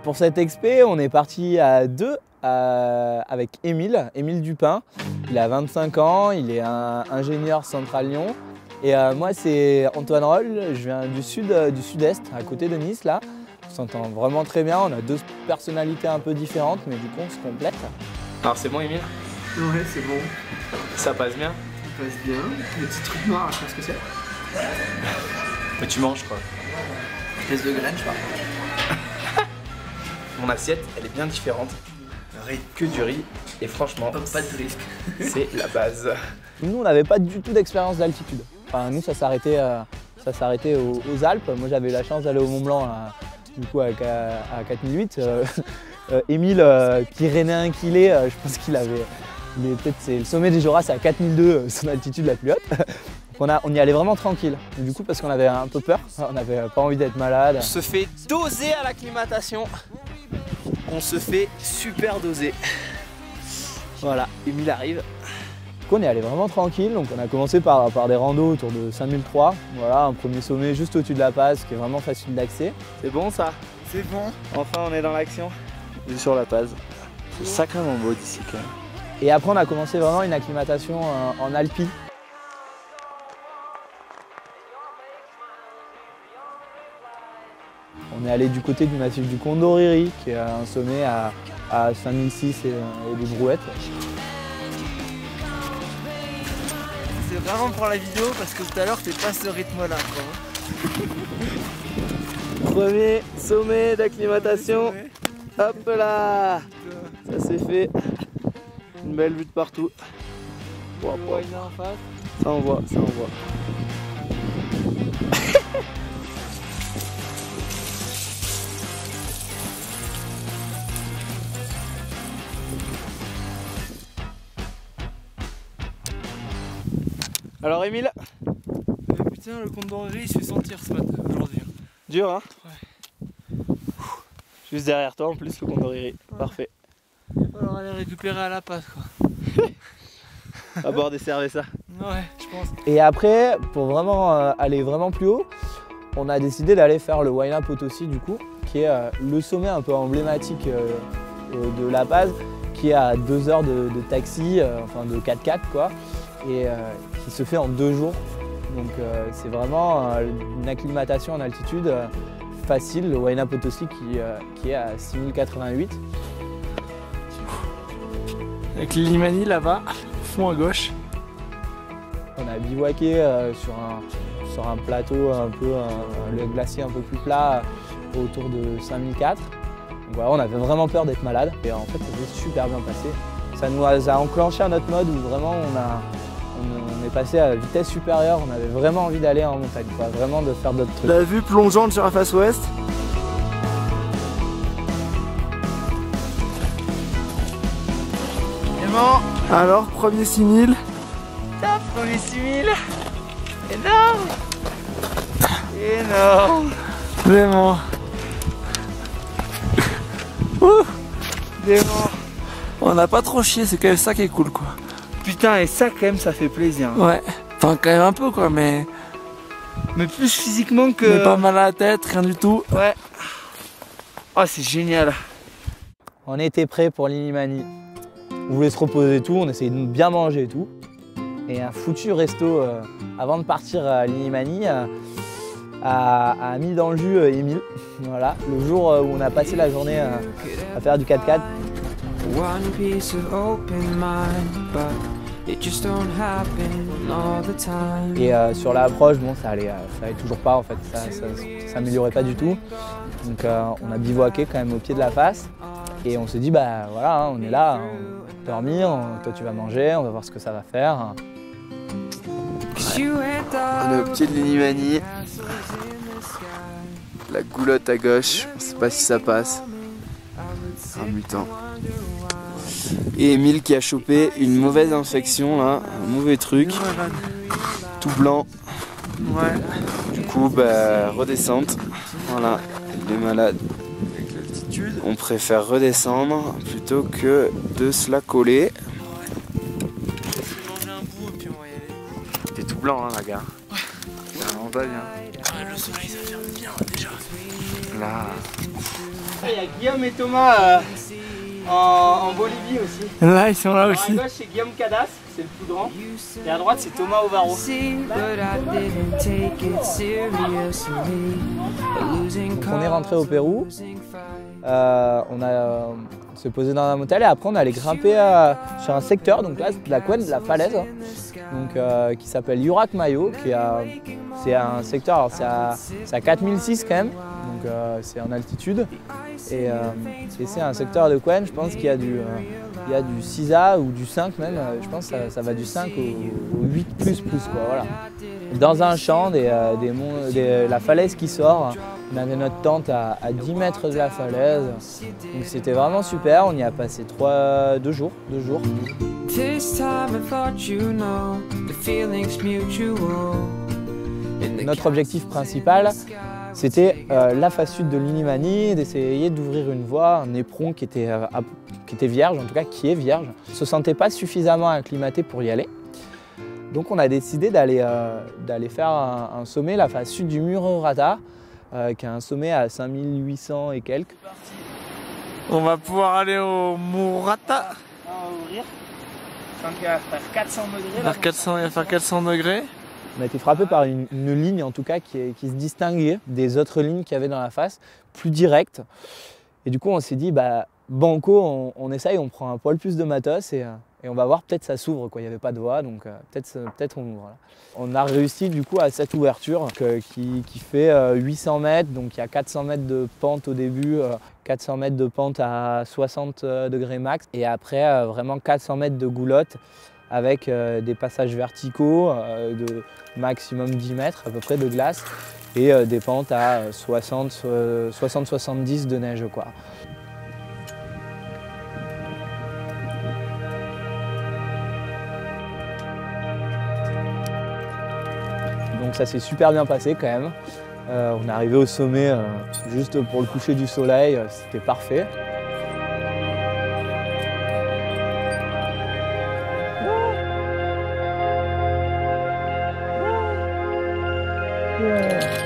Pour cette expé, on est parti à deux avec Émile Dupin. Il a 25 ans, il est ingénieur Central Lyon. Et moi, c'est Antoine Roll, je viens du sud-est, à côté de Nice, là. On s'entend vraiment très bien, on a deux personnalités un peu différentes, mais du coup, on se complète. Alors, c'est bon, Émile? Ouais, c'est bon. Ça passe bien? Ça passe bien. Le petit truc noir, je sais pas ce que c'est. Mais tu manges, quoi. Espèce de graine, je crois. Mon assiette, elle est bien différente. Que du riz, et franchement, pas de risque. C'est la base. Nous, on n'avait pas du tout d'expérience d'altitude. Enfin, nous, ça s'arrêtait aux Alpes. Moi, j'avais eu la chance d'aller au Mont Blanc, du coup, à 4008. Émile, pyrénéen qu'il est, je pense qu'il avait... Peut-être c'est le sommet des Joras, c'est à 4002, son altitude la plus haute. On y allait vraiment tranquille. Et du coup, parce qu'on avait un peu peur, on n'avait pas envie d'être malade. On se fait doser à l'acclimatation. On se fait super doser. Voilà, Émile arrive. On est allé vraiment tranquille, donc on a commencé par des randos autour de 5003. Voilà, un premier sommet juste au-dessus de la passe qui est vraiment facile d'accès. C'est bon ça? C'est bon. Enfin, on est dans l'action. On est sur la passe. C'est sacrément beau d'ici quand même. Et après, on a commencé vraiment une acclimatation en alpi. On est allé du côté du massif du Condoriri, qui est un sommet à 5006 et des brouettes. C'est vraiment pour la vidéo parce que tout à l'heure t'es pas ce rythme là. Premier sommet d'acclimatation. Hop là. Ça c'est fait. Une belle vue de partout. Wow, wow. En face. Ça envoie, ça envoie. Alors Émile? Putain, le Condoriri il se fait sentir ce matin aujourd'hui. Dur hein? Ouais. Juste derrière toi en plus le Condoriri. Ouais. Parfait. Il va falloir aller récupérer à la passe quoi. À bord des Cerveza. Ouais, je pense. Et après, pour vraiment aller vraiment plus haut, on a décidé d'aller faire le Huayna Potosí du coup, qui est le sommet un peu emblématique de La Paz, qui est à 2 heures de taxi, enfin de 4x4 quoi, et qui se fait en 2 jours. Donc c'est vraiment une acclimatation en altitude facile, le Huayna Potosí qui est à 6088. Avec l'Illimani là-bas, fond à gauche. On a bivouaqué sur un plateau un peu, le glacier un peu plus plat, autour de 5004. Donc voilà, on avait vraiment peur d'être malade et en fait ça s'est super bien passé. Ça nous a enclenché un autre mode où vraiment on est passé à vitesse supérieure, on avait vraiment envie d'aller en montagne, quoi, vraiment de faire d'autres trucs. La vue plongeante sur la face ouest. Bon, alors premier 6000. Top, premier 6000. Énorme. Énorme. Vraiment. Vraiment. On n'a pas trop chié, c'est quand même ça qui est cool quoi. Putain, et ça quand même ça fait plaisir. Ouais. Enfin quand même un peu quoi, mais plus physiquement que... Mais pas mal à la tête, rien du tout. Ouais. Oh c'est génial. On était prêts pour l'Illimani. On voulait se reposer et tout, on essayait de bien manger et tout. Et un foutu resto avant de partir à l'Illimani a mis dans le jus Émile. Voilà, le jour où on a passé la journée à faire du 4x4. Et sur l'approche, bon, ça allait toujours pas en fait, ça s'améliorait pas du tout. Donc on a bivouaqué quand même au pied de la face. Et on s'est dit, bah voilà, on est là, on va dormir, toi tu vas manger, on va voir ce que ça va faire. Ouais. On est au pied de l'Illimani. La goulotte à gauche, on sait pas si ça passe. Un mutant. Et Émile qui a chopé une mauvaise infection là, un mauvais truc. Tout blanc. Ouais. Du coup, bah redescente. Voilà, il est malade. On préfère redescendre plutôt que de se la coller. T'es tout blanc hein la gare. Ouais. on va bien. Ah, le soleil ça ferme bien déjà. Là. Il y a Guillaume et Thomas en Bolivie aussi. Là ils sont là Alors, aussi. à gauche c'est Guillaume Cadas, c'est le plus grand. Et à droite c'est Thomas Ovaro. Donc on est rentré au Pérou. On s'est posé dans un motel et après on allait grimper sur un secteur, donc là c'est de la couenne, de la falaise, donc, qui s'appelle Llurac-Mayo, c'est un secteur, alors c'est à 4006 quand même, donc c'est en altitude et c'est un secteur de couenne, je pense qu'il y a du 6A ou du 5 même, je pense que ça va du 5 au 8++, quoi, voilà. Dans un champ, la falaise qui sort, on avait notre tente à 10 mètres de la falaise, donc c'était vraiment super, on y a passé 2 jours. Notre objectif principal, c'était la face sud de l'Inimani, d'essayer d'ouvrir une voie, un éperon qui était vierge, en tout cas qui est vierge. On ne se sentait pas suffisamment acclimaté pour y aller. Donc on a décidé d'aller faire un sommet, la face sud du Mururata, qui est un sommet à 5800 et quelques. On va pouvoir aller au Mururata. On va ouvrir. Je pense qu'il va faire 400 degrés. Vers 400, il va faire 400 degrés. On a été frappé par une ligne en tout cas qui se distinguait des autres lignes qu'il y avait dans la face, plus directe. Et du coup on s'est dit, bah, banco, on essaye, on prend un poil plus de matos et on va voir, peut-être ça s'ouvre, quoi. Il n'y avait pas de voie, donc peut-être on ouvre. Là. On a réussi du coup à cette ouverture qui fait 800 mètres, donc il y a 400 mètres de pente au début, 400 mètres de pente à 60 degrés max, et après vraiment 400 mètres de goulotte avec des passages verticaux de maximum 10 mètres à peu près de glace et des pentes à 60-70 de neige, quoi. Donc ça s'est super bien passé quand même. On est arrivé au sommet juste pour le coucher du soleil, c'était parfait. Yeah.